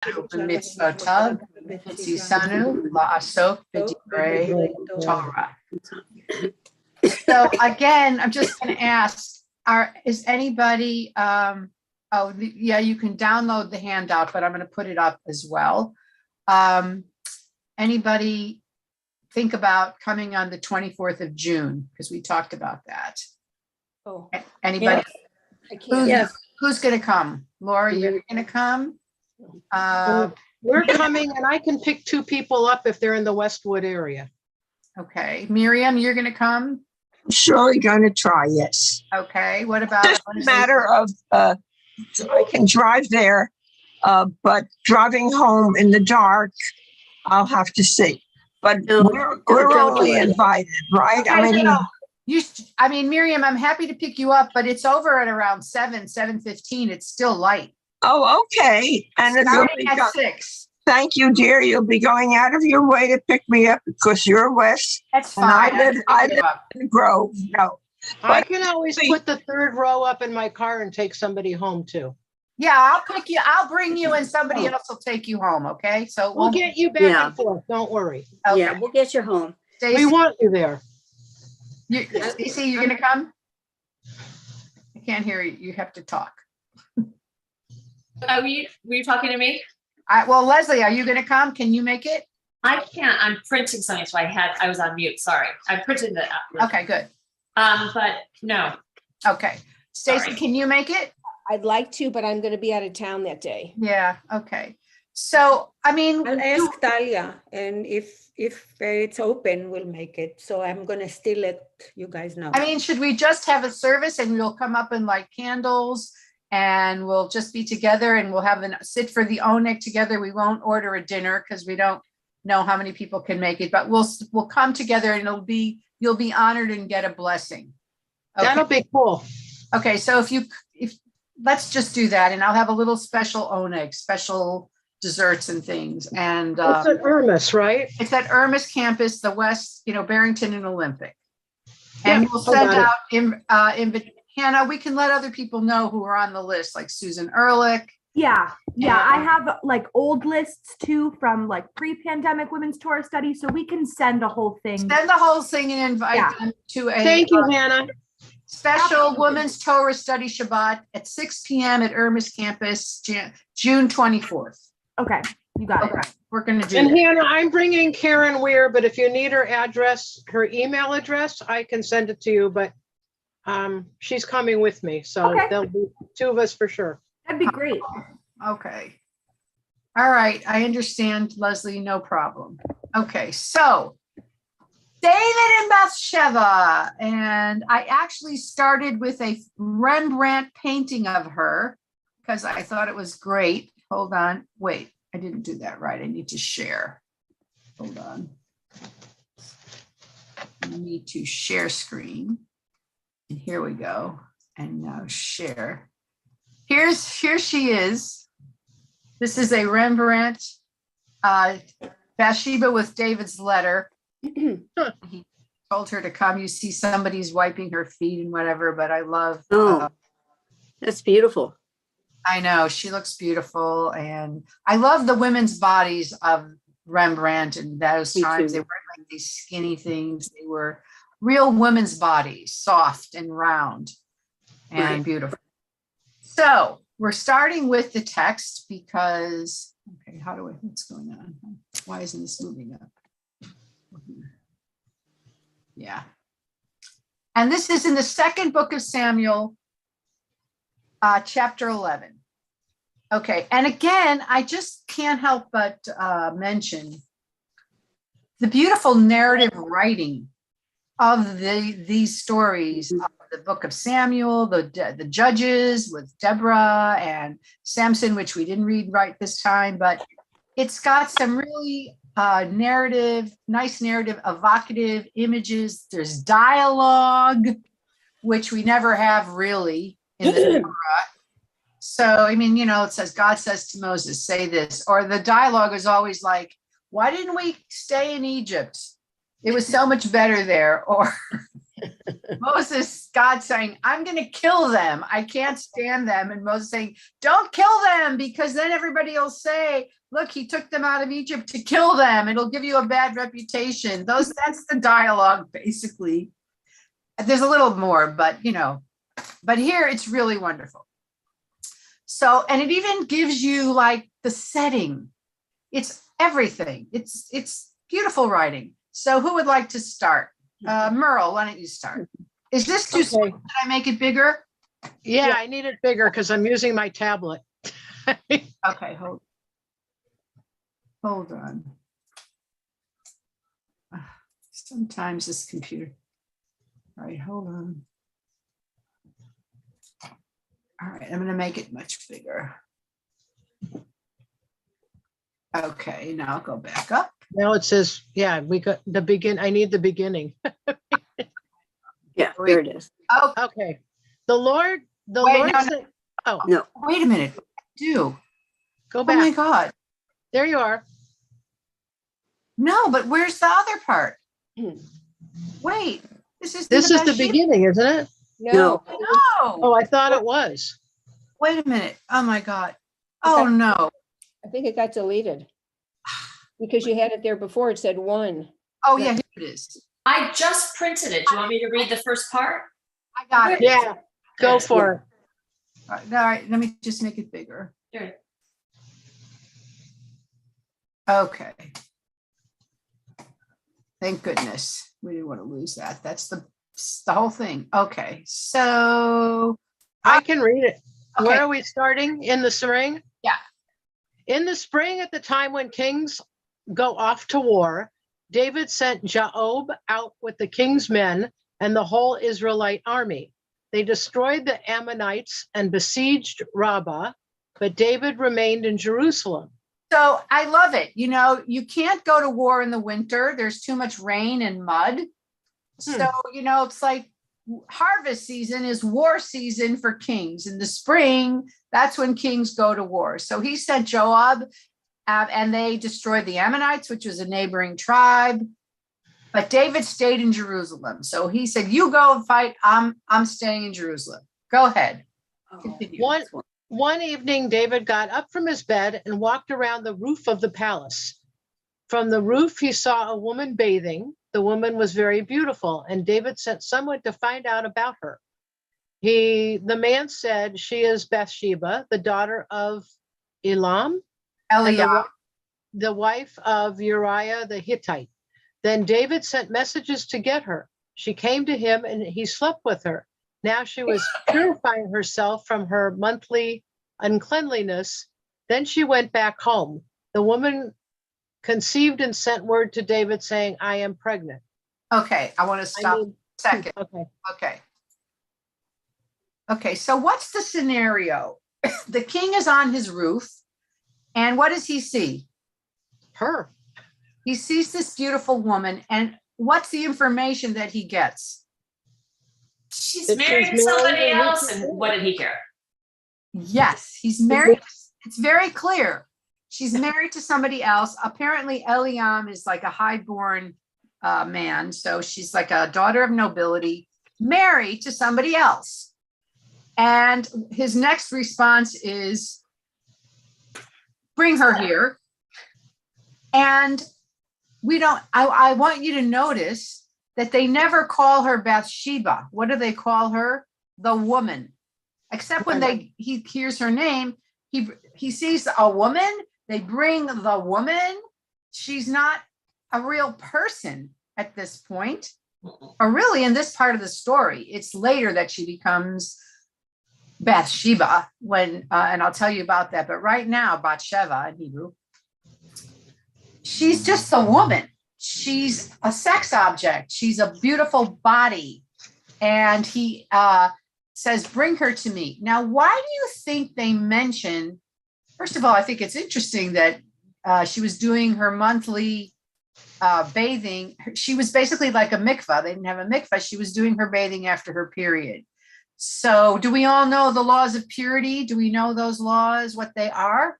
b'mitzvotav v'tzisanu la'asok b'divrei Torah. So again, I'm just going to ask, is anybody, you can download the handout, but I'm going to put it up as well. Anybody think about coming on the 24th of June? Because we talked about that. Oh, Anybody? yes. Who's going to come? Laura, you're going to come? We're coming, and I can pick 2 people up if they're in the Westwood area. Okay. Miriam, you're going to come? I'm surely going to try, yes. Okay. What about? Just a matter of, I can drive there, but driving home in the dark, I'll have to see. But we're only invited, right? I mean, Miriam, I'm happy to pick you up, but it's over at around 7:15. It's still light. Oh, okay. And Starting at 6. Thank you, dear. You'll be going out of your way to pick me up because you're west. That's fine. I live in the Grove. No, I can always put the 3rd row up in my car and take somebody home too. Yeah, I'll pick you. I'll bring you, and somebody else will take you home. Okay, so We'll get you back and forth. Don't worry. Okay. Yeah, we'll get you home. We want you there. Stacey, you're gonna come? I can't hear you. You have to talk. Were you talking to me? Well, Leslie, are you gonna come? Can you make it? I can't. I'm printing something, so I was on mute. Sorry, I printed it up. Okay, good. But no. Okay, Stacey, Sorry. can you make it? I'd like to, but I'm going to be out of town that day. Yeah. Okay. So, I mean, I'll ask Talia, and if it's open, we'll make it. So I'm going to still let you guys know. I mean, should we just have a service and we'll come up and light candles and we'll just be together and we'll have sit for the oneg together. We won't order a dinner because we don't know how many people can make it, but we'll come together and you'll be honored and get a blessing. Okay. That'll be cool. Okay. So if let's just do that, and I'll have a little special oneg, special desserts and things. And it's at Irmis, right? It's at Irmis campus, the West, Barrington and Olympic. And we'll send out Hannah, we can let other people know who are on the list, like Susan Ehrlich. Yeah. I have like old lists too from like pre-pandemic women's Torah study, so we can send the whole thing. Send the whole thing and invite them to a Thank you, Hannah. Special Women's Torah Study Shabbat at 6 p.m. at Irmis campus, June 24th. Okay, you got it. We're going to do And that. Hannah, I'm bringing Karen Weir, but if you need her email address, I can send it to you, but she's coming with me. So there'll be 2 of us for sure. That'd be great. Okay. All right. I understand, Leslie. No problem. Okay. So David and Bathsheba. And I actually started with a Rembrandt painting of her because I thought it was great. Hold on. Wait, I didn't do that right. I need to share. Hold on. I need to share screen. And here we go. And now share. Here she is. This is a Rembrandt, Bathsheba with David's letter. He told her to come. You see somebody's wiping her feet and whatever, but I love. That's beautiful. I know, she looks beautiful. And I love the women's bodies of Rembrandt in those times. They weren't like these skinny things. They were real women's bodies, soft and round and beautiful. So we're starting with the text because, what's going on? Why isn't this moving up? Yeah. And this is in the 2nd book of Samuel, chapter 11. Okay. And again, I just can't help but mention the beautiful narrative writing of these stories of the book of Samuel, the judges with Deborah and Samson, which we didn't read right this time, but it's got some really nice narrative, evocative images. There's dialogue, which we never have really in the Torah. So, I mean, it says, God says to Moses, say this, or the dialogue is always like, why didn't we stay in Egypt? It was so much better there. Or Moses, God saying, I'm going to kill them. I can't stand them. And Moses saying, don't kill them, because then everybody will say, look, he took them out of Egypt to kill them. It'll give you a bad reputation. That's the dialogue, basically. There's a little more, but but here it's really wonderful. So, and it even gives you like the setting. It's everything. It's beautiful writing. So who would like to start? Merle, why don't you start? Is this too small? Can I make it bigger? Yeah, I need it bigger because I'm using my tablet. Okay, hold on. Sometimes this computer. All right, hold on. All right, I'm going to make it much bigger. Okay, now I'll go back up. Now it says, yeah, we got the I need the beginning. Yeah, there it is. Oh, Okay. The Lord Wait, no, said, oh, No, wait a minute. go Oh my back. God. There you are. No, but where's the other part? Hmm. Wait, this is This is the Bathsheba. beginning, isn't it? no. No. Oh, I thought it was. Wait a minute. Oh my God. Oh Okay. no. I think it got deleted. Because you had it there before, it said 1. Oh yeah, here it is. I just printed it. Do you want me to read the first part? I got it. Yeah, go for it. All right, let me just make it bigger. Sure. Okay. Thank goodness. We didn't want to lose that. That's the whole thing. Okay, so I can read it. Okay. Where are we starting? In the spring? Yeah. In the spring, at the time when kings go off to war, David sent Joab out with the king's men and the whole Israelite army. They destroyed the Ammonites and besieged Rabbah, but David remained in Jerusalem. So I love it. You can't go to war in the winter. There's too much rain and mud. So, it's like harvest season is war season for kings. In the spring, that's when kings go to war. So he sent Joab, and they destroyed the Ammonites, which was a neighboring tribe. But David stayed in Jerusalem. So he said, you go and fight. I'm staying in Jerusalem. Go ahead. Continue. One evening, David got up from his bed and walked around the roof of the palace. From the roof, he saw a woman bathing. The woman was very beautiful, and David sent someone to find out about her. The man said, she is Bathsheba, the daughter of Elam, Eliab. the wife of Uriah the Hittite. Then David sent messages to get her. She came to him, and he slept with her. Now she was purifying herself from her monthly uncleanliness. Then she went back home. The woman conceived and sent word to David saying, I am pregnant. Okay, I want to stop a second. Okay. Okay, so what's the scenario? The king is on his roof, and what does he see? Her. He sees this beautiful woman, and what's the information that he gets? She's That married she's to somebody married and else, he's- and what did he care? Yes, he's married. It's very clear. She's married to somebody else. Apparently, Eliam is like a highborn man. So she's like a daughter of nobility, married to somebody else. And his next response is, bring her here. And I want you to notice that they never call her Bathsheba. What do they call her? The woman. Except when he hears her name, he sees a woman. They bring the woman. She's not a real person at this point, or really in this part of the story. It's later that she becomes Bathsheba and I'll tell you about that. But right now, Bathsheba in Hebrew, she's just a woman. She's a sex object. She's a beautiful body. And he says, bring her to me. Now, why do you think they mention, first of all, I think it's interesting that she was doing her monthly bathing. She was basically like a mikvah. They didn't have a mikvah. She was doing her bathing after her period. So do we all know the laws of purity? Do we know those laws, what they are?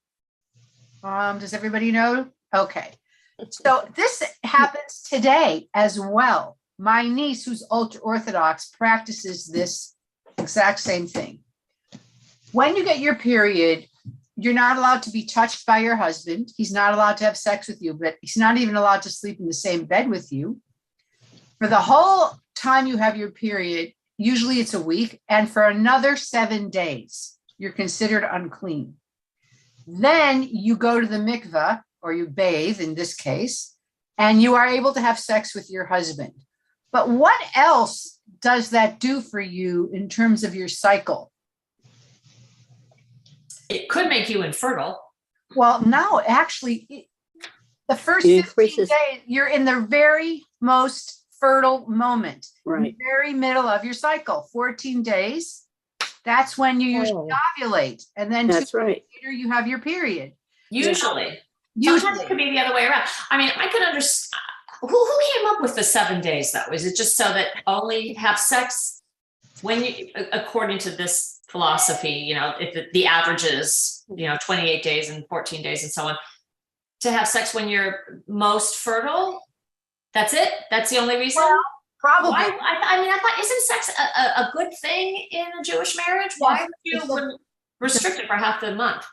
Does everybody know? Okay. So this happens today as well. My niece, who's ultra Orthodox, practices this exact same thing. When you get your period, you're not allowed to be touched by your husband. He's not allowed to have sex with you, but he's not even allowed to sleep in the same bed with you. For the whole time you have your period, usually it's a week, and for another 7 days, you're considered unclean. Then you go to the mikveh, or you bathe in this case, and you are able to have sex with your husband. But what else does that do for you in terms of your cycle? It could make you infertile. Well, no, actually, the first It 15 increases- days, you're in the very most fertile moment, in Right. the very middle of your cycle, 14 days. That's when you usually ovulate. And then 2 That's right. days later, you have your period. Usually. Sometimes Usually. it could be the other way around. I mean, I could understand. Who came up with the 7 days though? Is it just so that only have sex when you, according to this philosophy, you know, if the average is, you know, 28 days and 14 days and so on, to have sex when you're most fertile? That's it? That's the only reason? Well, probably. Why, I mean, I thought, isn't sex a good thing in a Jewish marriage? Why would you restrict it for half the month?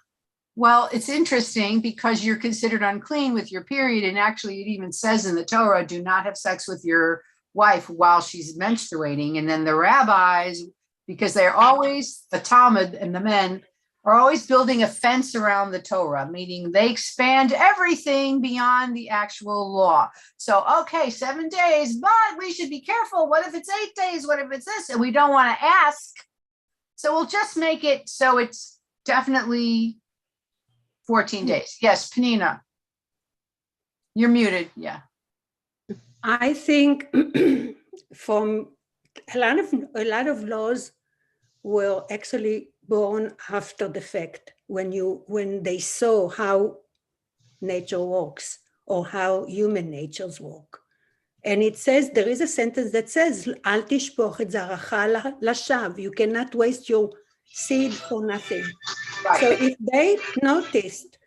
Well, it's interesting because you're considered unclean with your period. And actually, it even says in the Torah, do not have sex with your wife while she's menstruating. And then the rabbis, because they're always, the Talmud and the men are always building a fence around the Torah, meaning they expand everything beyond the actual law. So, okay, 7 days, but we should be careful. What if it's 8 days? What if it's this? And we don't want to ask. So we'll just make it so it's definitely 14 days. Yes, Panina. You're muted. Yeah. I think from a lot of laws were actually born after the fact when they saw how nature works or how human natures work. And it says, there is a sentence that says, Al tishpoch et zaracha lashav. You cannot waste your seed for nothing. Right. So if they noticed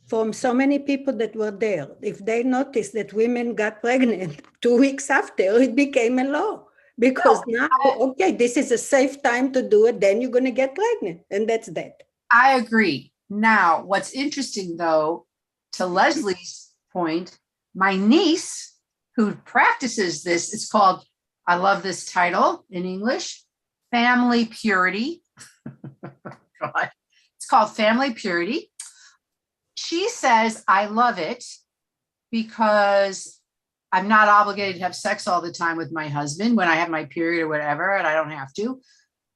from so many people that were there, if they noticed that women got pregnant 2 weeks after, it became a law. Because now, okay, this is a safe time to do it, then you're going to get pregnant. And that's that. I agree. Now, what's interesting though, to Leslie's point, my niece who practices this, it's called, I love this title in English, Family Purity. God. It's called Family Purity. She says, I love it because I'm not obligated to have sex all the time with my husband when I have my period or whatever, and I don't have to.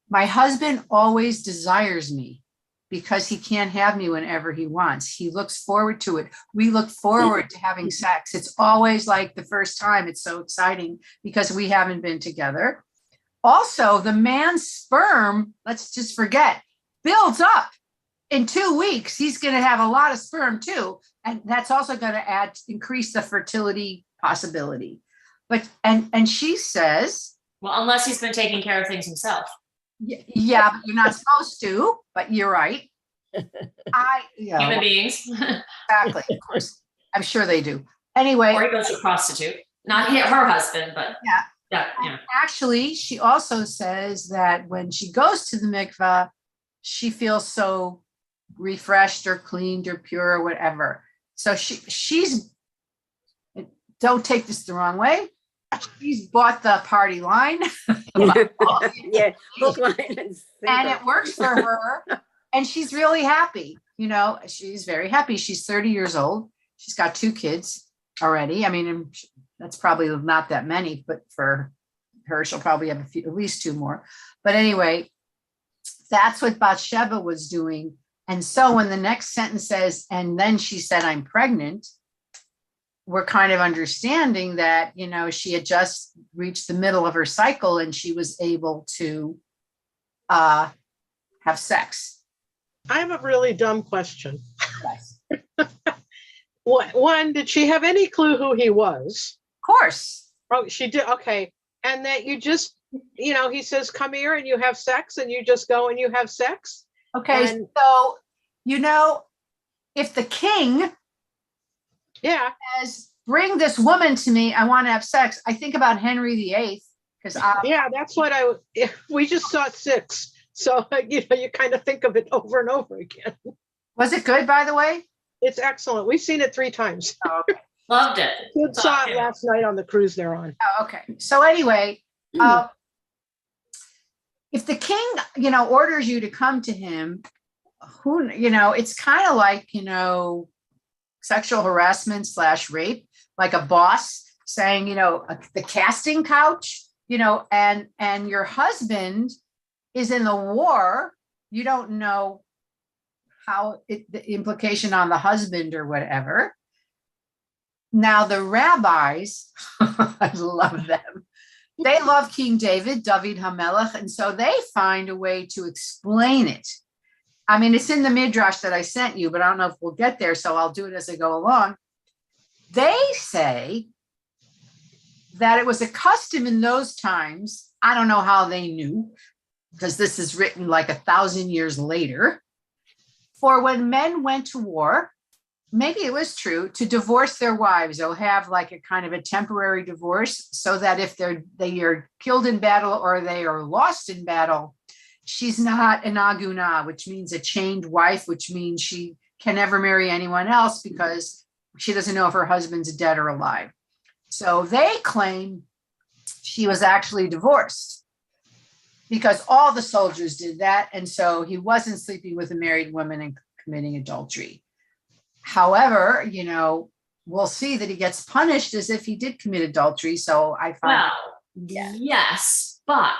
My husband always desires me because he can't have me whenever he wants. He looks forward to it. We look forward to having sex. It's always like the first time. It's so exciting because we haven't been together. Also, the man's sperm, let's just forget, builds up. In 2 weeks, he's going to have a lot of sperm too. And that's also going to increase the fertility possibility. But, and she says, Well, unless he's been taking care of things himself. yeah, but you're not supposed to, but you're right. Human beings. Exactly, of course. I'm sure they do. Anyway. Or he goes to a prostitute. Not her husband, but yeah. Actually, she also says that when she goes to the mikveh, she feels so refreshed or cleaned or pure or whatever. So she's, don't take this the wrong way, she's bought the party line. Yeah, hook, line, and and it works for her. And she's really happy. You know, she's very happy. She's 30 years old. She's got 2 kids already. I mean, that's probably not that many, but for her, she'll probably have at least 2 more. But anyway, that's what Bathsheba was doing. And so when the next sentence says, and then she said, I'm pregnant, we're kind of understanding that, you know, she had just reached the middle of her cycle and she was able to have sex. I have a really dumb question. Yes. One, did she have any clue who he was? Of course. Oh, she did. Okay. And that you just, you know, he says, come here and you have sex and you just go and you have sex. Okay. And- so, you know, if the king Yeah. says, bring this woman to me, I want to have sex, I think about Henry VIII, because Yeah, that's what we just saw 6. So, you kind of think of it over and over again. was it good, by the way? It's excellent. We've seen it 3 times. Oh, okay. Loved it. Kids saw it last night on the cruise they're on. Oh, okay. So anyway, if the king, orders you to come to him, it's kind of like, sexual harassment / rape, like a boss saying, the casting couch, and your husband is in the war. You don't know how the implication on the husband or whatever. Now the rabbis, I love them. They love King David HaMelech, and so they find a way to explain it. I mean, it's in the Midrash that I sent you, but I don't know if we'll get there, so I'll do it as I go along. They say that it was a custom in those times. I don't know how they knew, because this is written like 1,000 years later, for when men went to war, maybe it was true, to divorce their wives or have like a kind of a temporary divorce, so that if they are killed in battle or they are lost in battle, she's not an aguna, which means a chained wife, which means she can never marry anyone else because she doesn't know if her husband's dead or alive. So they claim she was actually divorced because all the soldiers did that. And so he wasn't sleeping with a married woman and committing adultery. However, we'll see that he gets punished as if he did commit adultery. So I find yes, but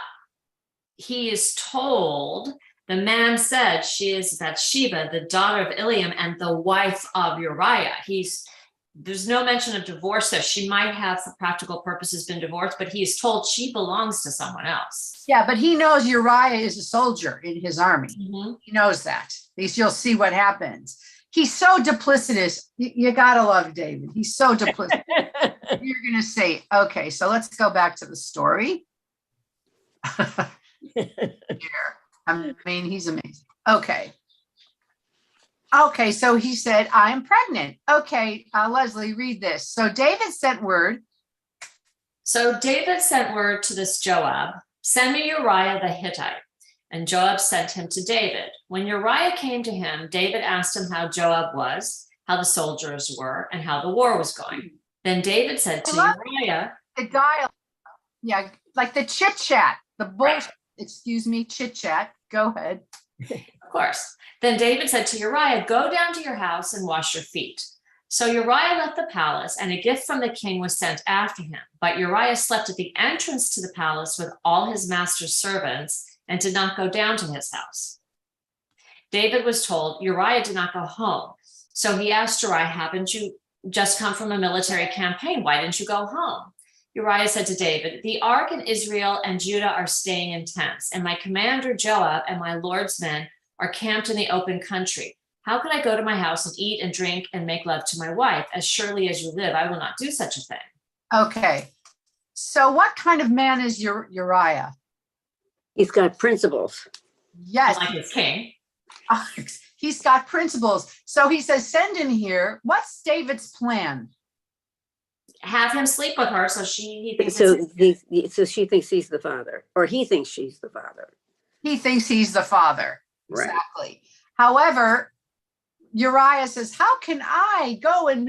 he is told, the man said, she is Bathsheba, the daughter of Eliam and the wife of Uriah. There's no mention of divorce there. She might have, for practical purposes, been divorced, but he is told she belongs to someone else. Yeah, but he knows Uriah is a soldier in his army. Mm-hmm. He knows that. At least you'll see what happens. He's so duplicitous. You gotta love David. He's so duplicitous. You're gonna say, okay, so let's go back to the story. I mean, he's amazing. Okay, so he said, I'm pregnant. Okay, Leslie, read this. So David sent word to this Joab, send me Uriah the Hittite. And Joab sent him to David. When Uriah came to him, David asked him how Joab was, how the soldiers were, and how the war was going. Then David said to Uriah, the dialogue, like the chit chat, the bullshit, chit chat. Go ahead. Of course. Then David said to Uriah, go down to your house and wash your feet. So Uriah left the palace, and a gift from the king was sent after him. But Uriah slept at the entrance to the palace with all his master's servants and did not go down to his house. David was told Uriah did not go home. So he asked Uriah, haven't you just come from a military campaign? Why didn't you go home? Uriah said to David, the ark and Israel and Judah are staying in tents, and my commander Joab and my lord's men are camped in the open country. How could I go to my house and eat and drink and make love to my wife? As surely as you live, I will not do such a thing. Okay. So what kind of man is Uriah? He's got principles. Yes. Like his king. He's got principles. So he says, send him here. What's David's plan? Have him sleep with her so he thinks So she thinks he's the father, or he thinks she's the father. He thinks he's the father. Right. Exactly. However, Uriah says, how can I go and,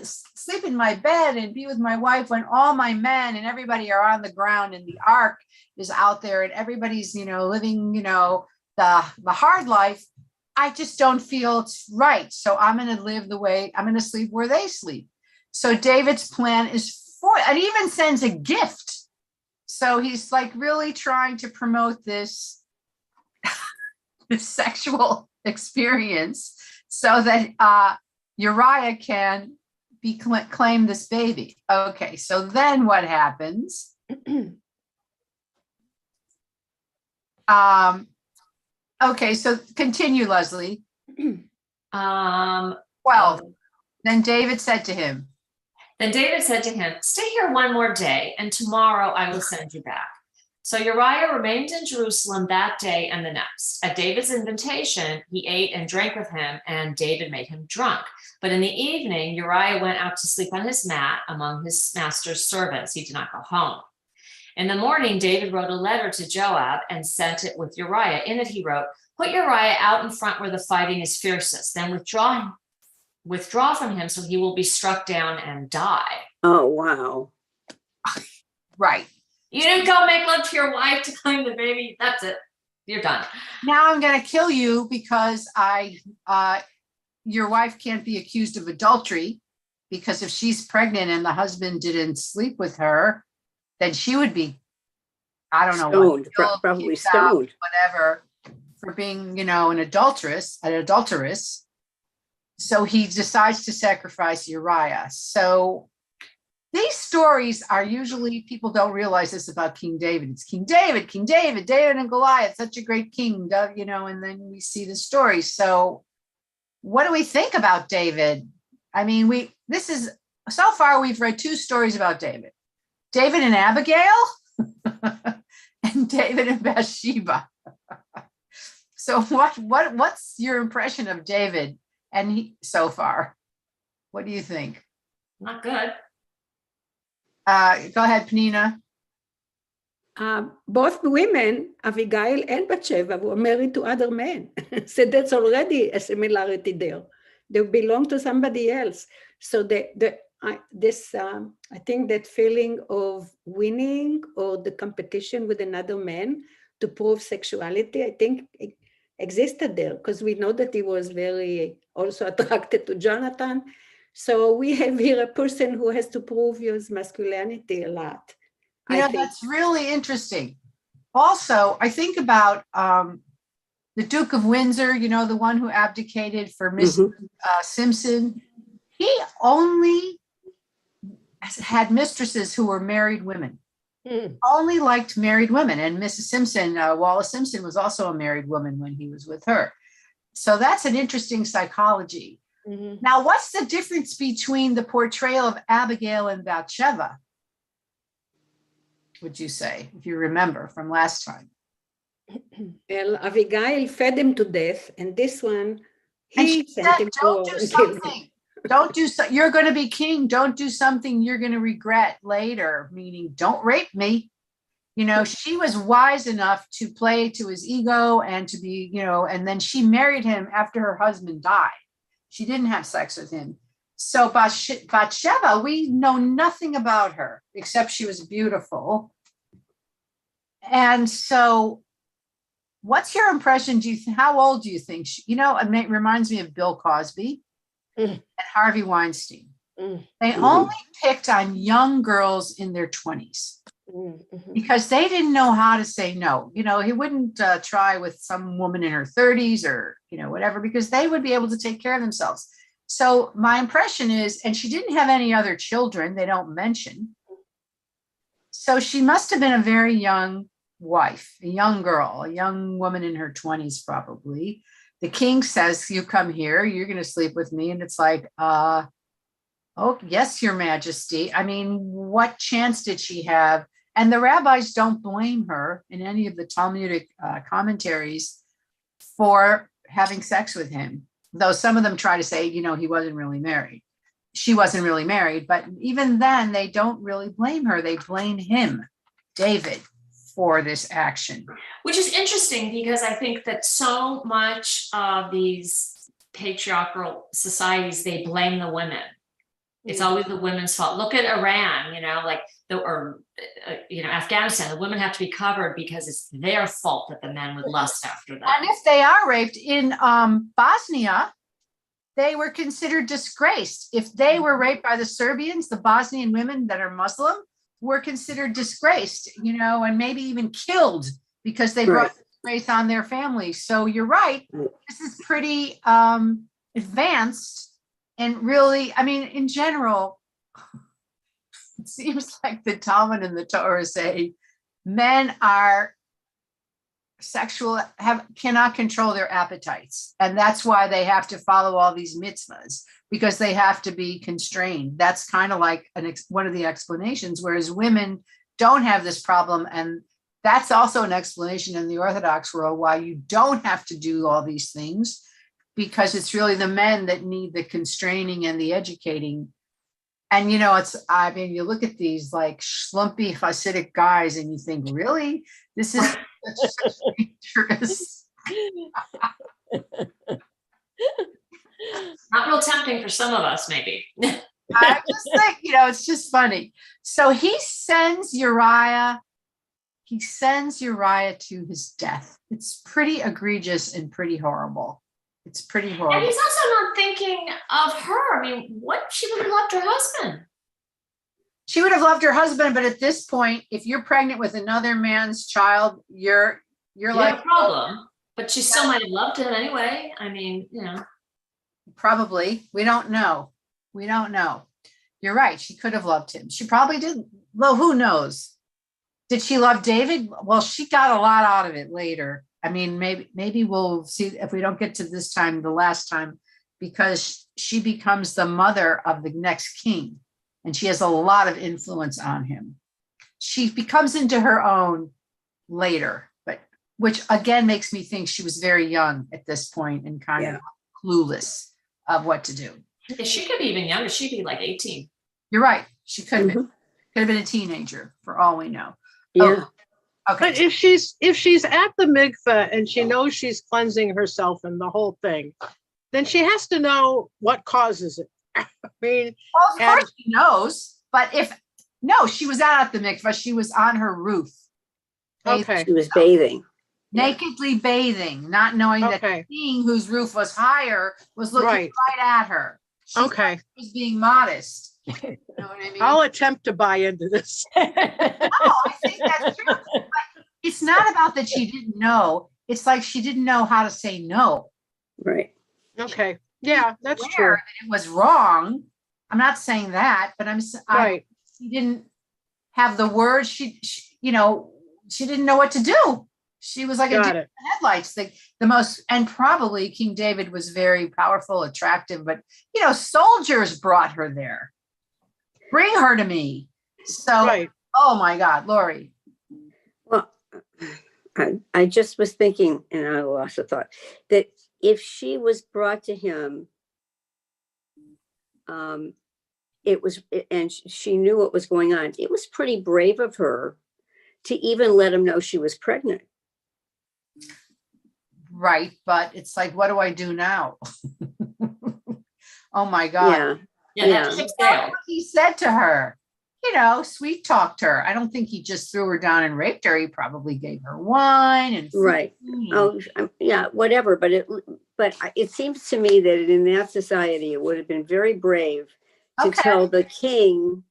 sleep in my bed and be with my wife when all my men and everybody are on the ground and the ark is out there and everybody's, living, the hard life. I just don't feel it's right. So I'm going to sleep where they sleep. So David's plan is and even sends a gift. So he's like really trying to promote this sexual experience so that Uriah can claim this baby. Okay, so then what happens? Okay, so continue, Leslie. 12. Then David said to him, stay here one more day, and tomorrow I will send you back. So Uriah remained in Jerusalem that day and the next. At David's invitation, he ate and drank with him, and David made him drunk. But in the evening, Uriah went out to sleep on his mat among his master's servants. He did not go home. In the morning, David wrote a letter to Joab and sent it with Uriah. In it, he wrote, "Put Uriah out in front where the fighting is fiercest, then withdraw from him so he will be struck down and die." Oh, wow. Right. You didn't go make love to your wife to claim the baby. That's it. You're done. Now I'm going to kill you because your wife can't be accused of adultery, because if she's pregnant and the husband didn't sleep with her, then she would be, I don't know, Stoned, killed, probably kicked out, stoned. whatever, for being, an adulteress. So he decides to sacrifice Uriah. So these stories are usually, people don't realize this about King David. It's King David, David and Goliath, such a great king, and then we see the story. So what do we think about David? I mean, so far we've read 2 stories about David. David and Abigail and David and Bathsheba. So what's your impression of David so far? What do you think? Not good. Go ahead, Penina. Both women, Abigail and Bathsheba, were married to other men. So that's already a similarity there. They belong to somebody else. So I think that feeling of winning or the competition with another man to prove sexuality, I think it existed there, because we know that he was very also attracted to Jonathan. So we have here a person who has to prove his masculinity a lot. That's really interesting. Also, I think about the Duke of Windsor, the one who abdicated for Miss Simpson. He only had mistresses who were married women. Only liked married women. And Mrs. Simpson, Wallace Simpson, was also a married woman when he was with her. So that's an interesting psychology. Now, what's the difference between the portrayal of Abigail and Bathsheba, would you say, if you remember from last time? Well, Abigail fed him to death, and this one, And he she sent said, him don't to do and killed him. something. You're going to be king. Don't do something you're going to regret later, meaning don't rape me. She was wise enough to play to his ego and to be, and then she married him after her husband died. She didn't have sex with him. So Bathsheba, we know nothing about her except she was beautiful. And so what's your impression? How old do you think it reminds me of Bill Cosby and Harvey Weinstein. They only picked on young girls in their 20s because they didn't know how to say no. He wouldn't try with some woman in her 30s or, whatever, because they would be able to take care of themselves. So my impression is, and she didn't have any other children, they don't mention. So she must have been a very young wife, a young girl, a young woman in her 20s, probably. The king says, "You come here, you're going to sleep with me." And it's like, oh, yes, your majesty. I mean, what chance did she have? And the rabbis don't blame her in any of the Talmudic commentaries for having sex with him, though some of them try to say, he wasn't really married. She wasn't really married, but even then they don't really blame her. They blame him, David, for this action. Which is interesting because I think that so much of these patriarchal societies, they blame the women. It's always the women's fault. Look at Iran, Afghanistan. The women have to be covered because it's their fault that the men would lust after them. And if they are raped in Bosnia, they were considered disgraced. If they were raped by the Serbians, the Bosnian women that are Muslim were considered disgraced, and maybe even killed because they brought disgrace on their families. So you're right. This is pretty advanced. And really, I mean, in general, it seems like the Talmud and the Torah say men are cannot control their appetites. And that's why they have to follow all these mitzvahs, because they have to be constrained. That's kind of like one of the explanations, whereas women don't have this problem. And that's also an explanation in the Orthodox world why you don't have to do all these things, because it's really the men that need the constraining and the educating. And I mean, you look at these like schlumpy Hasidic guys and you think, really? This is such dangerous. Not real tempting for some of us, maybe. I just think, it's just funny. So he sends Uriah to his death. It's pretty egregious and pretty horrible. It's pretty horrible. And he's also not thinking of her. I mean, what she would have loved her husband. She would have loved her husband, but at this point, if you're pregnant with another man's child, you're like a problem. But she still might have loved him anyway. I mean, probably. We don't know. You're right. She could have loved him. She probably didn't. Well, who knows? Did she love David? Well, she got a lot out of it later. I mean, maybe we'll see if we don't get to this time, the last time, because she becomes the mother of the next king, and she has a lot of influence on him. She becomes into her own later, but which again makes me think she was very young at this point and kind of clueless of what to do. Yeah, she could be even younger. She'd be like 18. You're right. She could have been a teenager for all we know. Yeah. Oh, okay. But if she's at the mikveh and she knows she's cleansing herself and the whole thing, then she has to know what causes it. I mean, well, of course she knows, but she was out at the mikveh. She was on her roof. Okay. She was bathing. Nakedly bathing, not knowing that the king whose roof was higher was looking right at her. She was being modest. You know what I mean? I'll attempt to buy into this. No, I think that's true. But it's not about that she didn't know. It's like she didn't know how to say no. Right. Okay. Yeah, that's true. That it was wrong. I'm not saying that, but she didn't have the words. She didn't know what to do. She was like a deer in the headlights. The most, and probably King David was very powerful, attractive, but soldiers brought her there. Bring her to me. So, oh my God, Lori. Well, I just was thinking, and I lost a thought, that if she was brought to him, it was, and she knew what was going on. It was pretty brave of her to even let him know she was pregnant. Right, but it's like, what do I do now? Oh my God. Yeah. That's what he said to her. Sweet talked her. I don't think he just threw her down and raped her. He probably gave her wine and food. Right. Oh, yeah, whatever. But it seems to me that in that society, it would have been very brave to tell the king,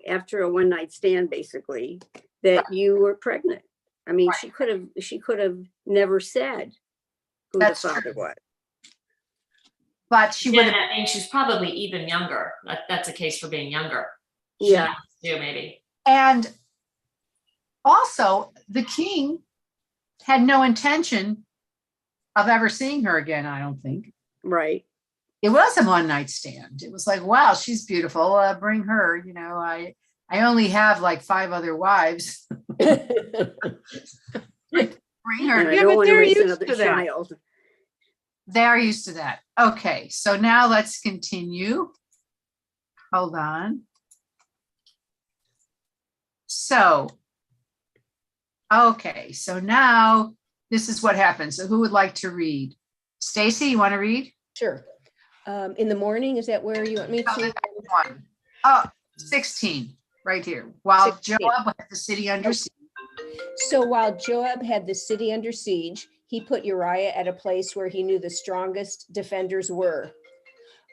after a one-night stand, basically, that you were pregnant. I mean, she could have never said who the father was. But she would have. I mean, she's probably even younger. That's a case for being younger. Yeah. Maybe. And also, the king had no intention of ever seeing her again, I don't think. Right. It was a one-night stand. It was like, wow, she's beautiful. Bring her. I only have like 5 other wives. Bring her. I don't want to raise another child. They're used to that. Okay, so now let's continue. Hold on. So now this is what happens. So who would like to read? Stacy, you want to read? Sure. In the morning, is that where you want me to? 16, right here. While 16. Joab had the city under siege. So while Joab had the city under siege, he put Uriah at a place where he knew the strongest defenders were.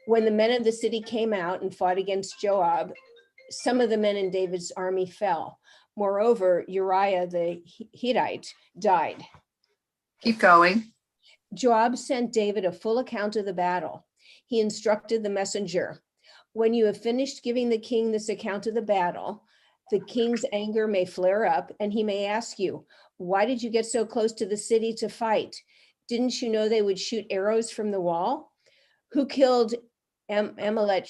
When the men of the city came out and fought against Joab, some of the men in David's army fell. Moreover, Uriah the Hittite died. Keep going. Joab sent David a full account of the battle. He instructed the messenger, "When you have finished giving the king this account of the battle, the king's anger may flare up and he may ask you, 'Why did you get so close to the city to fight? Didn't you know they would shoot arrows from the wall? Who killed Abimelech,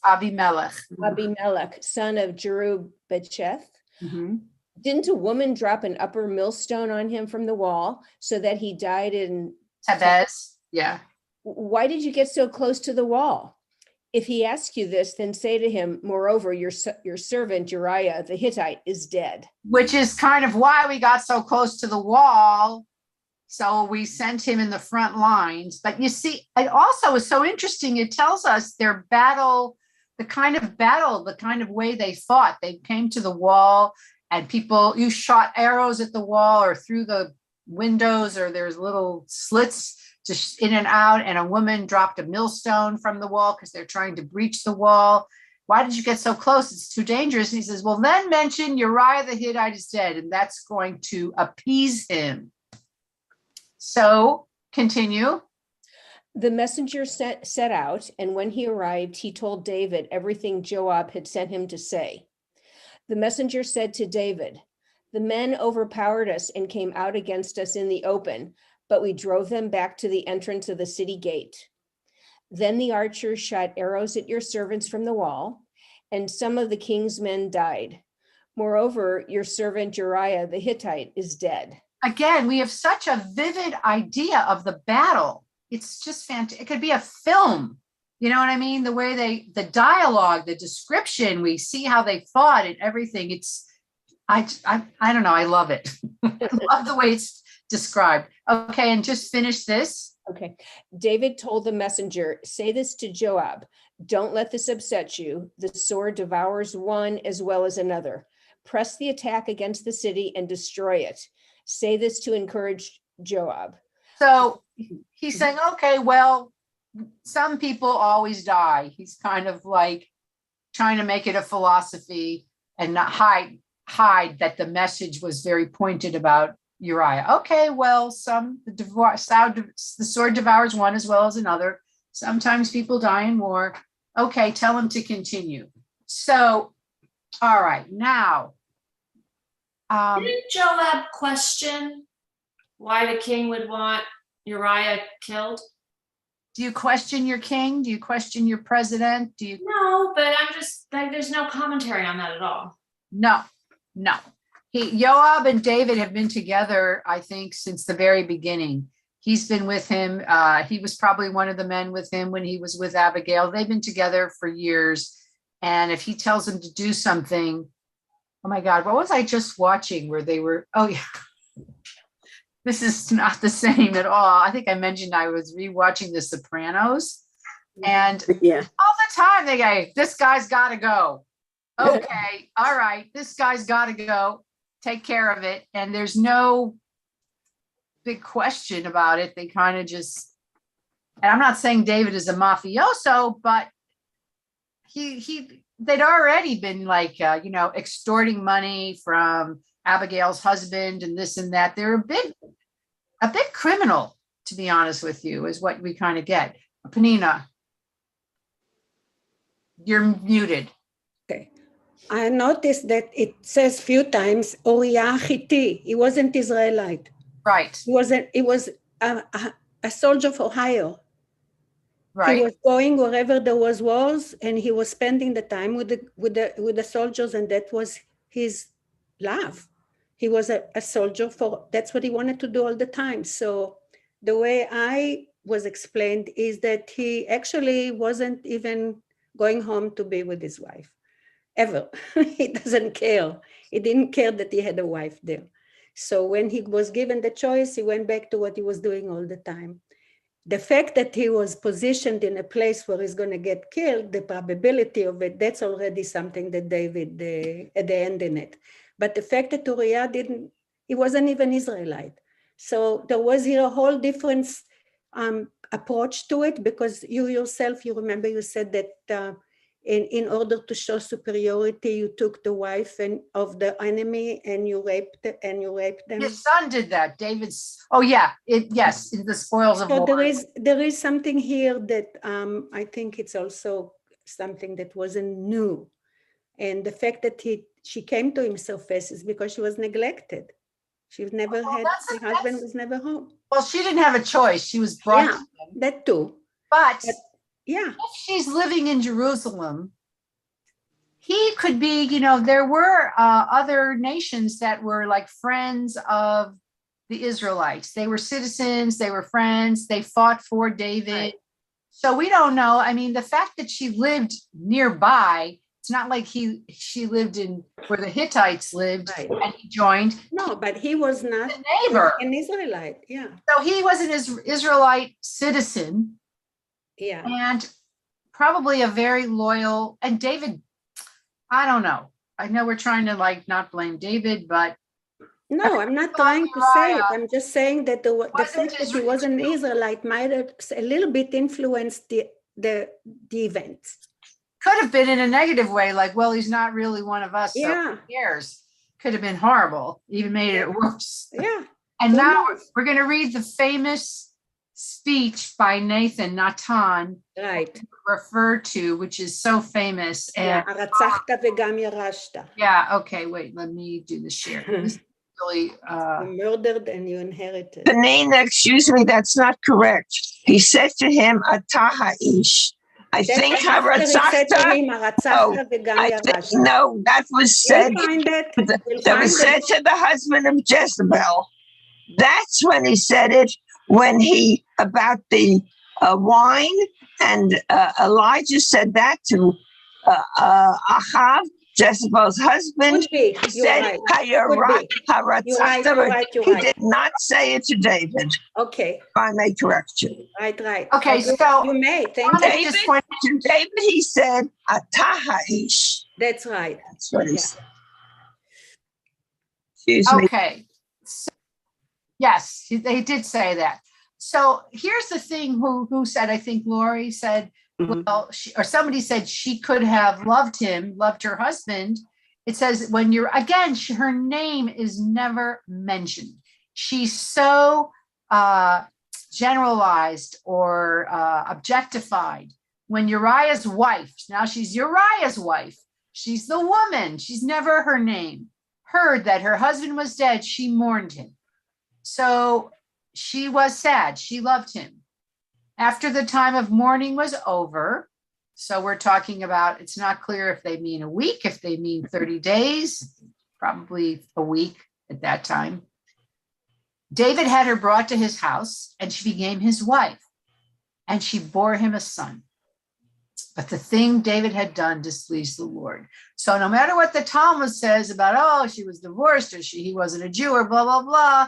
Abimelech, son of Jerubbaal? Mm-hmm. Didn't a woman drop an upper millstone on him from the wall so that he died in Tebez, yeah. Why did you get so close to the wall? If he asks you this, then say to him, moreover, your servant Uriah the Hittite is dead. Which is kind of why we got so close to the wall. So we sent him in the front lines. But you see, it also is so interesting. It tells us their battle, the kind of way they fought. They came to the wall and you shot arrows at the wall or through the windows, or there's little slits just in and out. And a woman dropped a millstone from the wall because they're trying to breach the wall. Why did you get so close? It's too dangerous. And he says, well, then mention Uriah the Hittite is dead, and that's going to appease him. So continue. The messenger set out, and when he arrived, he told David everything Joab had sent him to say. The messenger said to David, the men overpowered us and came out against us in the open, but we drove them back to the entrance of the city gate. Then the archers shot arrows at your servants from the wall, and some of the king's men died. Moreover, your servant Uriah the Hittite is dead. Again, we have such a vivid idea of the battle. It's just fantastic. It could be a film. You know what I mean? The way the dialogue, the description, we see how they fought and everything. I don't know. I love it. I love the way it's described. Okay, and just finish this. Okay. David told the messenger, say this to Joab, don't let this upset you. The sword devours one as well as another. Press the attack against the city and destroy it. Say this to encourage Joab. So he's saying, okay, well, some people always die. He's kind of like trying to make it a philosophy and not hide that the message was very pointed about Uriah. Okay, well, the sword devours one as well as another. Sometimes people die in war. Okay, tell him to continue. So, all right, now. Didn't Joab question why the king would want Uriah killed? Do you question your king? Do you question your president? No, but I'm just like, there's no commentary on that at all. No. Joab and David have been together, I think, since the very beginning. He's been with him. He was probably one of the men with him when he was with Abigail. They've been together for years. And if he tells him to do something, oh my God, what was I just watching where they were? Oh yeah. This is not the same at all. I think I mentioned I was rewatching The Sopranos. And all the time they go, this guy's got to go. Okay, all right, this guy's got to go. Take care of it. And there's no big question about it. They kind of just, and I'm not saying David is a mafioso, but they'd already been like, extorting money from Abigail's husband and this and that. They're a bit criminal, to be honest with you, is what we kind of get. Penina, you're muted. Okay. I noticed that it says few times, Uriah Hitti. He wasn't Israelite. Right. He was a soldier for hire. Right. He was going wherever there was wars, and he was spending the time with the soldiers, and that was his love. He was a soldier that's what he wanted to do all the time. So the way I was explained is that he actually wasn't even going home to be with his wife, ever. He doesn't care. He didn't care that he had a wife there. So when he was given the choice, he went back to what he was doing all the time. The fact that he was positioned in a place where he's going to get killed, the probability of it, that's already something that David at the end in it. But the fact that Uriah he wasn't even Israelite. So there was here a whole different approach to it, because you yourself, you remember you said that in order to show superiority, you took the wife of the enemy and you raped them. His son did that. David's. Oh yeah, yes, in the spoils of war. There is something here that I think it's also something that wasn't new, and the fact that she came to him so fast is because she was neglected. She's never her husband was never home. Well, she didn't have a choice. She was brought to him. That too. But yeah, if she's living in Jerusalem, he could be, there were other nations that were like friends of the Israelites. They were citizens, they were friends, they fought for David. Right. So we don't know. I mean, the fact that she lived nearby, it's not like she lived in where the Hittites lived Right. and he joined. No, but he was not The neighbor. an Israelite. Yeah. So he was an Israelite citizen Yeah. and probably a very loyal, and David, I don't know. I know we're trying to like not blame David, but No, I'm not trying to say it. I'm just saying that the fact that he was an Israelite might have a little bit influenced the events. could have been in a negative way, like, well, he's not really one of us, so Yeah. who cares? Could have been horrible, even made it worse. Yeah. And Who now knows? we're going to read the famous speech by Natan Right. referred to, which is so famous. Yeah. And הרצחת וגם ירשת. yeah, okay, wait, let me do the share. This is really, You murdered and you inherited. Penina, excuse me, that's not correct. He said to him, Ata ha'ish. I That's think after he said to הרצחת. him, הרצחת וגם I think, ירשת. no, that was said. You'll find it. You'll That find was said it. to the husband of Jezebel. That's when he said it, when he, about the wine, and Elijah said that to Achav, Jezebel's husband. Could be. He You're said, right. "Hayara- You're right. You're right. You're He right. did not say it to David. Okay. If I may correct you. Right. Right. Okay, I- so- you may. Thank Anna, you. I just David, want- to David, he said, Ataha'ish. That's right. That's what he Yeah. said. Excuse me. okay. So, yes, they did say that. So here's the thing, who said, I think Lori said, Mhm. well, or somebody said she could have loved him, loved her husband. It says when you're, again, her name is never mentioned. She's so generalized or objectified. When Uriah's wife, now she's Uriah's wife, she's the woman, she's never her name, heard that her husband was dead, she mourned him. So she was sad, she loved him. After the time of mourning was over, so we're talking about, it's not clear if they mean a week, if they mean 30 days, probably a week at that time. David had her brought to his house and she became his wife and she bore him a son. But the thing David had done displeased the Lord. So no matter what the Talmud says about, oh, she was divorced or he wasn't a Jew or blah, blah, blah,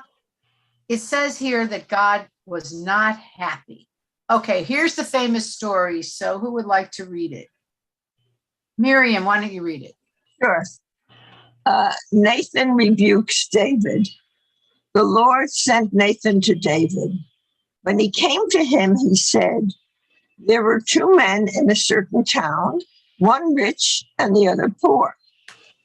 it says here that God was not happy. Okay, here's the famous story. So who would like to read it? Miriam, why don't you read it? Sure. Nathan rebukes David. The Lord sent Nathan to David. When he came to him, he said, there were two men in a certain town, one rich and the other poor.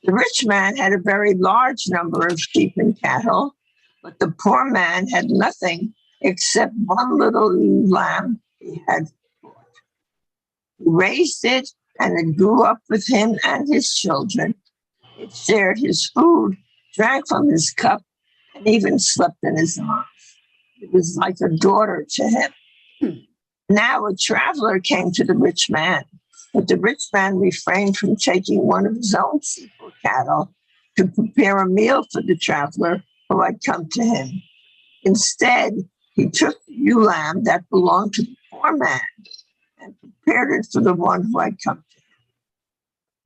The rich man had a very large number of sheep and cattle, but the poor man had nothing except one little lamb he had bought. He raised it, and it grew up with him and his children. It shared his food, drank from his cup, and even slept in his arms. It was like a daughter to him. Now a traveler came to the rich man, but the rich man refrained from taking one of his own sheep or cattle to prepare a meal for the traveler who had come to him. Instead, he took the ewe lamb that belonged to the poor man and prepared it for the one who had come to him.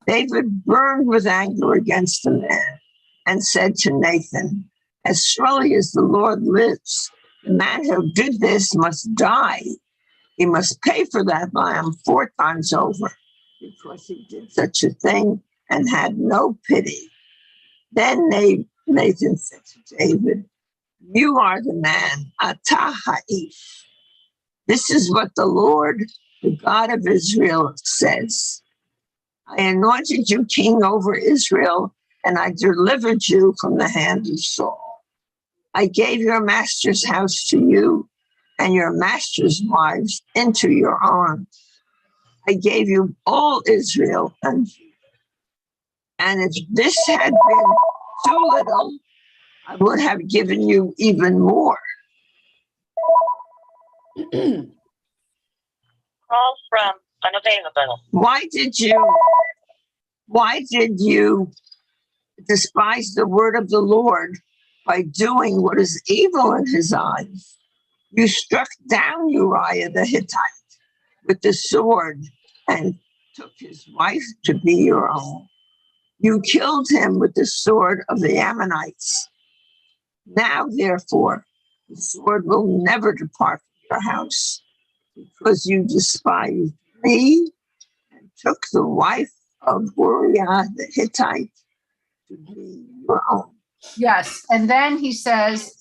David burned with anger against the man and said to Nathan, as surely as the Lord lives, the man who did this must die. He must pay for that lamb 4 times over because he did such a thing and had no pity. Then Nathan said to David, you are the man, Ata ha'ish. This is what the Lord, the God of Israel, says. I anointed you king over Israel, and I delivered you from the hand of Saul. I gave your master's house to you, and your master's wives into your arms. I gave you all Israel and Judah. And if this had been too little, I would have given you even more. Call from unavailable. Why did you Why did you despise the word of the Lord by doing what is evil in his eyes? You struck down Uriah the Hittite with the sword and took his wife to be your own. You killed him with the sword of the Ammonites. Now, therefore, the sword will never depart from your house, because you despised me and took the wife of Uriah the Hittite to be your own. Yes. And then he says,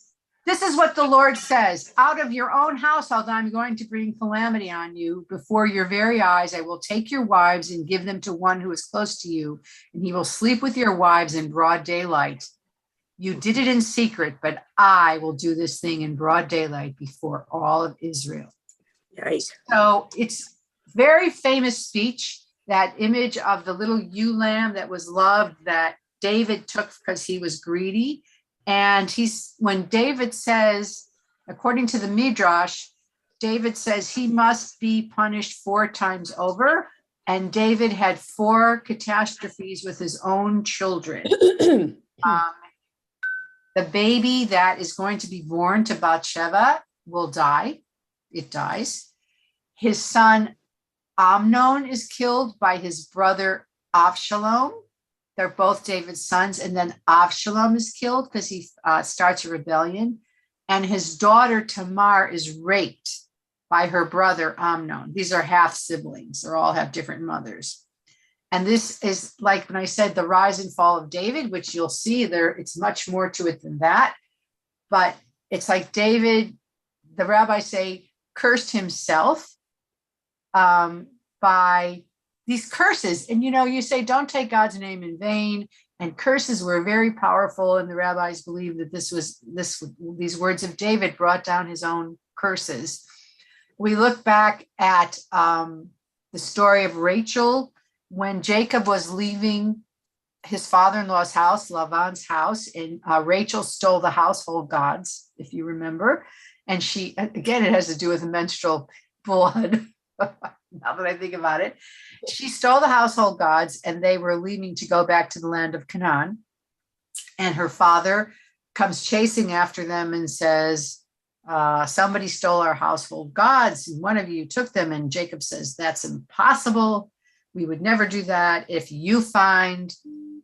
this is what the Lord says, out of your own household, I'm going to bring calamity on you. Before your very eyes, I will take your wives and give them to one who is close to you, and he will sleep with your wives in broad daylight. You did it in secret, but I will do this thing in broad daylight before all of Israel. Right. So it's very famous speech, that image of the little ewe lamb that was loved, that David took because he was greedy. And when David says, according to the Midrash, David says he must be punished 4 times over. And David had 4 catastrophes with his own children. The baby that is going to be born to Bathsheba will die. It dies. His son Amnon is killed by his brother Avshalom. They're both David's sons. And then Avshalom is killed because he starts a rebellion. And his daughter Tamar is raped by her brother Amnon. These are half siblings. They all have different mothers. And this is like when I said the rise and fall of David, which you'll see there, it's much more to it than that. But it's like David, the rabbis say, cursed himself by these curses. And, you say, don't take God's name in vain. And curses were very powerful. And the rabbis believe that these words of David brought down his own curses. We look back at the story of Rachel, when Jacob was leaving his father-in-law's house, Laban's house, and Rachel stole the household gods, if you remember. And she, again, it has to do with menstrual blood. Now that I think about it, she stole the household gods, and they were leaving to go back to the land of Canaan. And her father comes chasing after them and says, somebody stole our household gods, and one of you took them. And Jacob says, that's impossible. We would never do that. If you find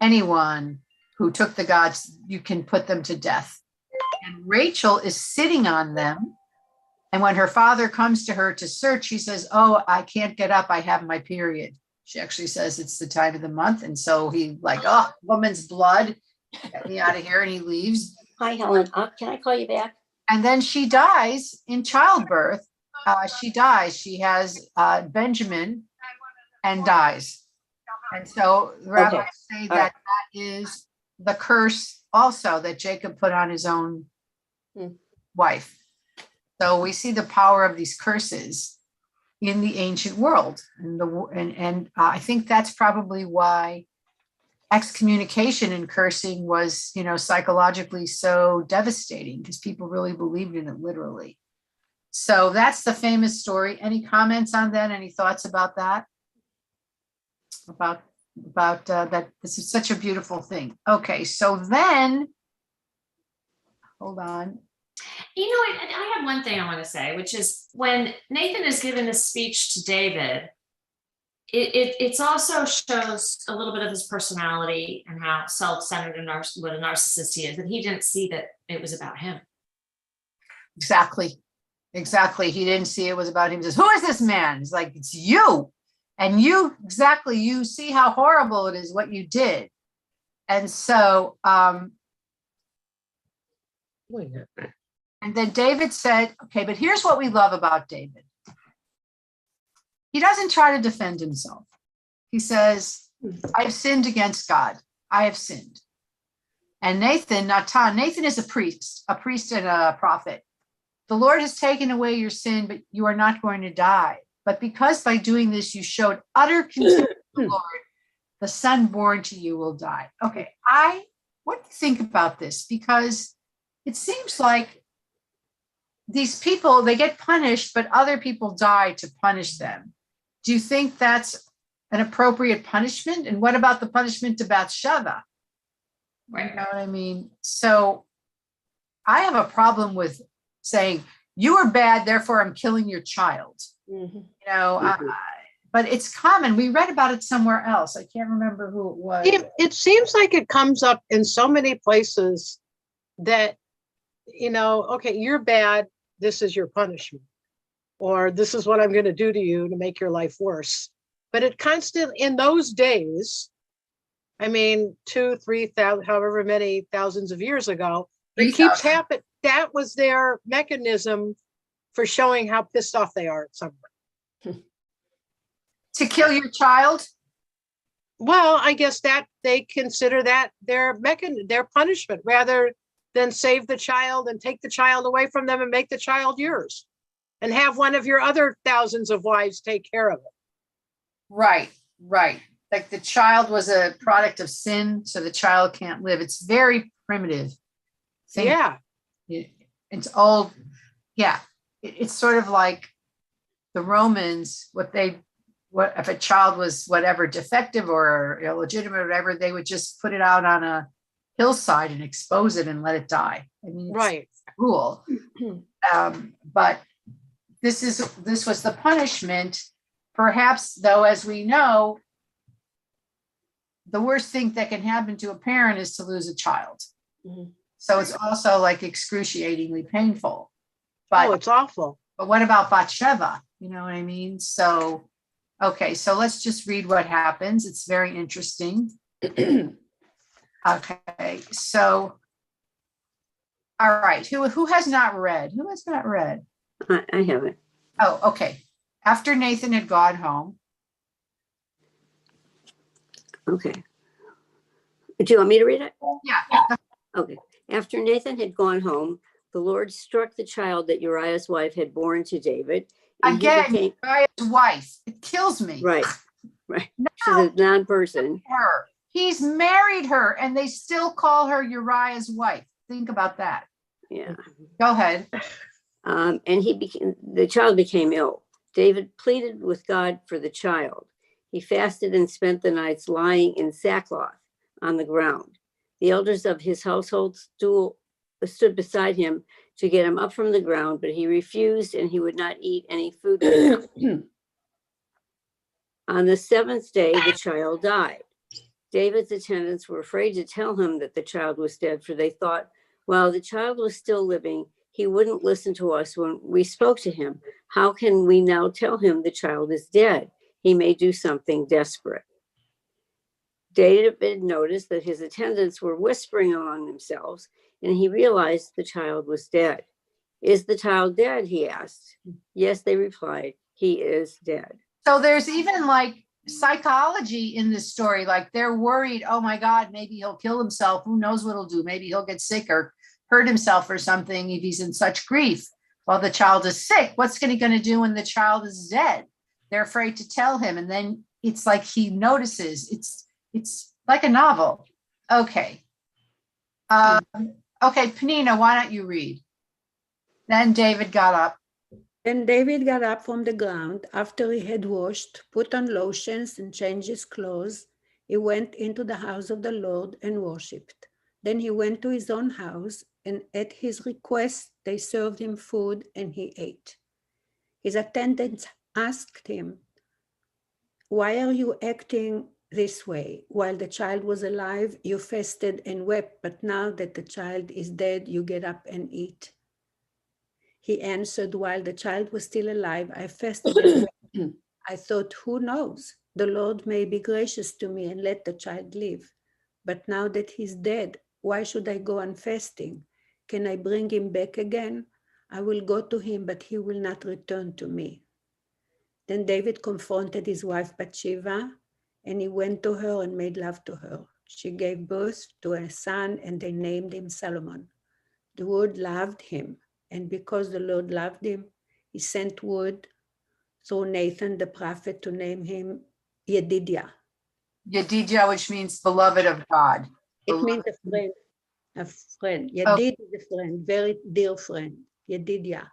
anyone who took the gods, you can put them to death. And Rachel is sitting on them. And when her father comes to her to search, she says, oh, I can't get up. I have my period. She actually says it's the time of the month. And so he oh, woman's blood, get me out of here. And he leaves. Hi, Helen. Can I call you back? And then she dies in childbirth. She dies. She has Benjamin and dies. And so the rabbis say that is the curse also that Jacob put on his own wife. So we see the power of these curses in the ancient world. And I think that's probably why excommunication and cursing was, psychologically so devastating, because people really believed in it literally. So that's the famous story. Any comments on that? Any thoughts about that? About that this is such a beautiful thing. Okay, so then, hold on. I have one thing I want to say, which is when Nathan is giving this speech to David, it also shows a little bit of his personality and how self-centered and what a narcissist he is, that he didn't see that it was about him. Exactly. He didn't see it was about him. He says, who is this man? He's like, it's you. And you see how horrible it is what you did. And so, and then David said, okay, but here's what we love about David. He doesn't try to defend himself. He says, I have sinned against God. I have sinned. And Nathan is a priest and a prophet. The Lord has taken away your sin, but you are not going to die. But because by doing this, you showed utter contempt for the Lord, the son born to you will die. Okay, what do you think about this? Because it seems like these people, they get punished, but other people die to punish them. Do you think that's an appropriate punishment? And what about the punishment to Bathsheba? Right. You know what I mean? So I have a problem with saying, you are bad, therefore I'm killing your child. Mhm. You know, but it's common. We read about it somewhere else. I can't remember who it was. It seems like it comes up in so many places that, you know, okay, you're bad, this is your punishment, or this is what I'm going to do to you to make your life worse. But it constantly, in those days, I mean, 2,000, 3,000, however many thousands of years ago, it keeps 3,000. happening. That was their mechanism for showing how pissed off they are at someone. To kill your child? Well, I guess that they consider that their punishment, rather than save the child and take the child away from them and make the child yours and have one of your other thousands of wives take care of it. Right, right. Like the child was a product of sin, so the child can't live. It's very primitive. Thing. Yeah. It's old. Yeah. It's sort of like the Romans, what if a child was whatever defective or illegitimate or whatever, they would just put it out on a hillside and expose it and let it die. I mean, Right. Rule. But this was the punishment. Perhaps, though, as we know, the worst thing that can happen to a parent is to lose a child. Mhm. So it's also like excruciatingly painful. But, It's awful. But what about Bathsheba? You know what I mean? So, okay, so let's just read what happens. It's very interesting. Okay, so, all right, who has not read? Who has not read? I haven't. Oh, okay. After Nathan had gone home. Okay. Do you want me to read it? Yeah. Okay. After Nathan had gone home, the Lord struck the child that Uriah's wife had born to David. And Again, Uriah's wife. It kills me. Right, right. No, She's a non-person. her. He's married her and they still call her Uriah's wife. Think about that. Yeah. Go ahead. And the child became ill. David pleaded with God for the child. He fasted and spent the nights lying in sackcloth on the ground. The elders of his household stood beside him to get him up from the ground, but he refused and he would not eat any food with them. On the seventh day, the child died. David's attendants were afraid to tell him that the child was dead, for they thought, while the child was still living, he wouldn't listen to us when we spoke to him. How can we now tell him the child is dead? He may do something desperate. David noticed that his attendants were whispering among themselves, and he realized the child was dead. Is the child dead? He asked. Yes, they replied, he is dead. So there's even like psychology in this story. Like they're worried, oh my God, maybe he'll kill himself. Who knows what he'll do? Maybe he'll get sick or hurt himself or something if he's in such grief. While the child is sick, what's he going to do when the child is dead? They're afraid to tell him. And then it's like he notices. It's like a novel. Okay. Okay, Penina, why don't you read? Then David got up. Then David got up from the ground after he had washed, put on lotions, and changed his clothes. He went into the house of the Lord and worshipped. Then he went to his own house, and at his request, they served him food, and he ate. His attendants asked him, "Why are you acting this way? While the child was alive, you fasted and wept, but now that the child is dead, you get up and eat." He answered, "While the child was still alive, I fasted and wept. I thought, who knows? The Lord may be gracious to me and let the child live. But now that he's dead, why should I go on fasting? Can I bring him back again? I will go to him, but he will not return to me." Then David confronted his wife Bathsheba, and he went to her and made love to her. She gave birth to a son, and they named him Solomon. The Lord loved him, and because the Lord loved him, he sent word through Nathan the prophet to name him Yedidiah. Yedidiah, which means beloved of God. It means a friend. A friend. Yedid is a friend, very dear friend. Yedidiah.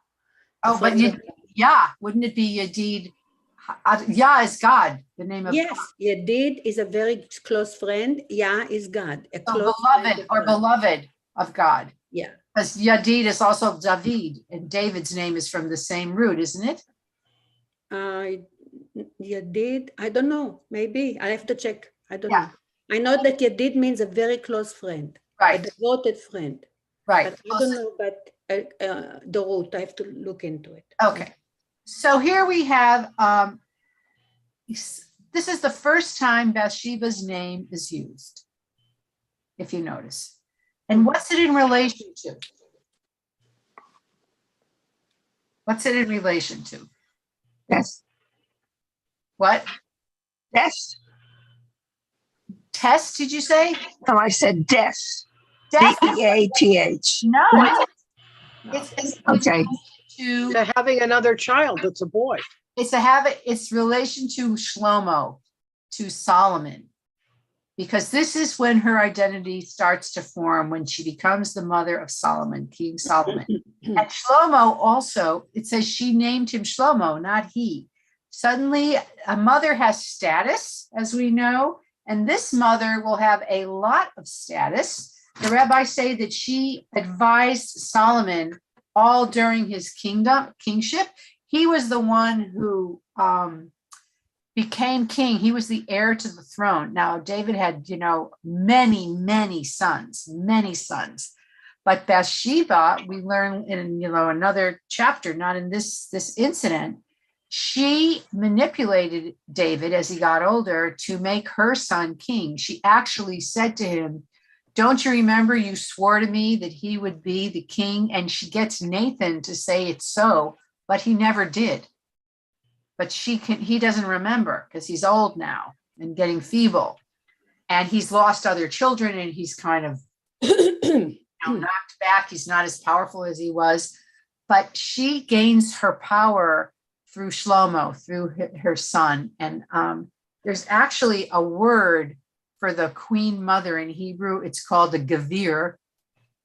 Oh, but yeah, wouldn't it be Yedid Yah is God, the name of Yes, Yedid is a very close friend. Yah is God, a so close friend beloved of or God. beloved of God. Yeah. Because Yadid is also David, and David's name is from the same root, isn't it? Yedid, I don't know. Maybe I have to check. I don't Yeah. know. I know that Yedid means a very close friend, a Right, devoted friend. right. But I don't know about the root. I have to look into it. Okay. So here we have, this is the first time Bathsheba's name is used, if you notice. And what's it in relation to? What's it in relation to? Yes, What? yes. Test, did you say? No, I said death. Death? Death. No, it's Okay. To having another child that's a boy. it's a habit, it's relation to Shlomo, to Solomon, because this is when her identity starts to form, when she becomes the mother of Solomon, King Solomon. And Shlomo also, it says she named him Shlomo, not he. Suddenly, a mother has status, as we know, and this mother will have a lot of status. The rabbis say that she advised Solomon all during his kingship. He was the one who became king. He was the heir to the throne. Now, David had, many sons. But Bathsheba, we learn in, another chapter, not in this incident, she manipulated David as he got older to make her son king. She actually said to him, "Don't you remember you swore to me that he would be the king?" And she gets Nathan to say it's so, but he never did. But he doesn't remember because he's old now and getting feeble. And he's lost other children and he's kind of knocked back. He's not as powerful as he was. But she gains her power through Shlomo, through her son. And there's actually a word for the queen mother in Hebrew. It's called a gavir,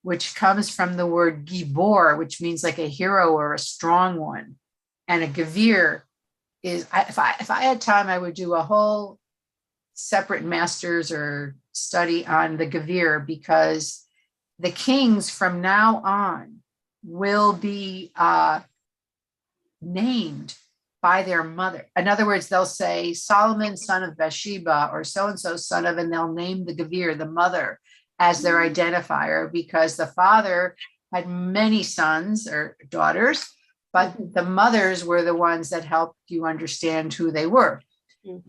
which comes from the word gibor, which means like a hero or a strong one. And a gavir is, if I had time, I would do a whole separate master's or study on the gavir, because the kings from now on will be named by their mother. In other words, they'll say Solomon, son of Bathsheba, or so-and-so son of, and they'll name the gavir, the mother, as their identifier, because the father had many sons or daughters, but the mothers were the ones that helped you understand who they were.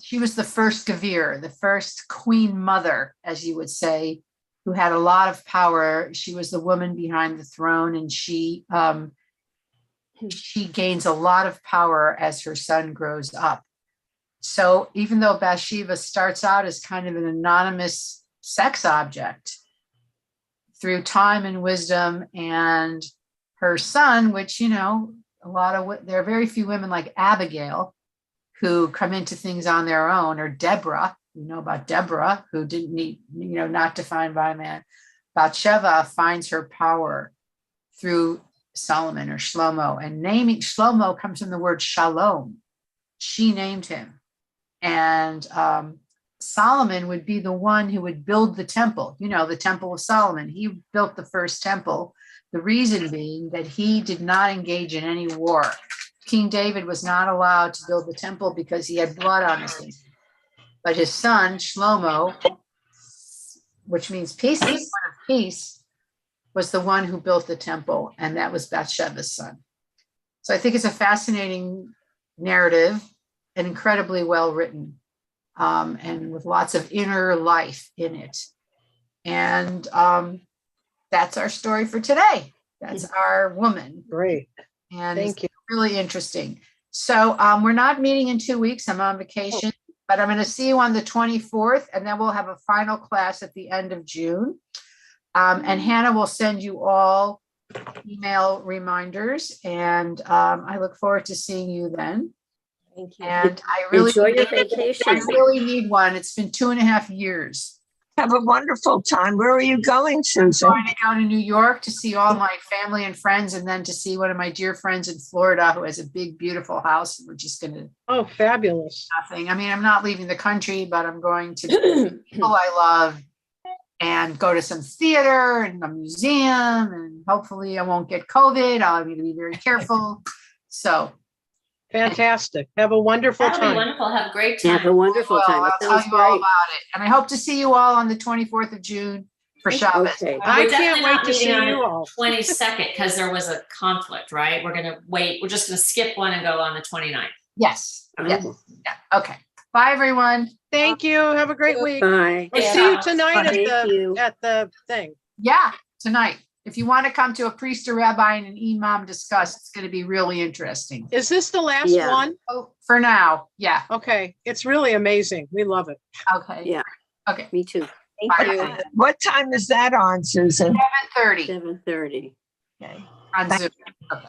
She was the first gavir, the first queen mother, as you would say, who had a lot of power. She was the woman behind the throne, and she gains a lot of power as her son grows up. So even though Bathsheba starts out as kind of an anonymous sex object, through time and wisdom and her son, which, there are very few women like Abigail who come into things on their own, or Deborah, about Deborah, who didn't need, not defined by a man. Bathsheba finds her power through Solomon or Shlomo, and naming Shlomo comes from the word shalom. She named him. And Solomon would be the one who would build the temple, the Temple of Solomon. He built the first temple. The reason being that he did not engage in any war. King David was not allowed to build the temple because he had blood on his hands. But his son, Shlomo, which means peace, the son of peace, was the one who built the temple, and that was Bathsheba's son. So I think it's a fascinating narrative and incredibly well written, and with lots of inner life in it. And that's our story for today. That's our woman. Great. And Thank you. Really interesting. So we're not meeting in 2 weeks. I'm on vacation, but I'm going to see you on the 24th, and then we'll have a final class at the end of June. And Hannah will send you all email reminders, and I look forward to seeing you then. Thank you. And I really Enjoy your vacation. I really need one. It's been 2.5 years. Have a wonderful time. Where are you going, Susan? I'm going to go to New York to see all my family and friends, and then to see one of my dear friends in Florida who has a big, beautiful house. We're just going to Oh, fabulous. nothing. I mean, I'm not leaving the country, but I'm going to people I love and go to some theater and a museum, and hopefully I won't get COVID. I'm going to be very careful. So Fantastic. Have a wonderful That'll be time. wonderful. Have a great Have a time. wonderful well, time. It I'll tell sounds you all great. about it. And I hope to see you all on the 24th of June for Shabbos. Okay. I We're can't definitely wait not to see meeting on you the all. 22nd because there was a conflict, right? We're gonna wait. We're just gonna skip one and go on the 29th. Yes. Yes. Oh, Yeah. Okay. Bye, everyone. Thank you. Have a great week. bye. We'll Yeah. see you tonight Thank you. at the thing. Yeah, tonight. If you want to come to a priest, a rabbi, and an imam discuss, it's going to be really interesting. Is this the last Yeah. one? Oh, for now, yeah. Okay. It's really amazing. We love it. Okay. Yeah. Okay. Me too. Bye. Thank you. What time is that on, Susan? 7:30 7:30. on Zoom. Okay.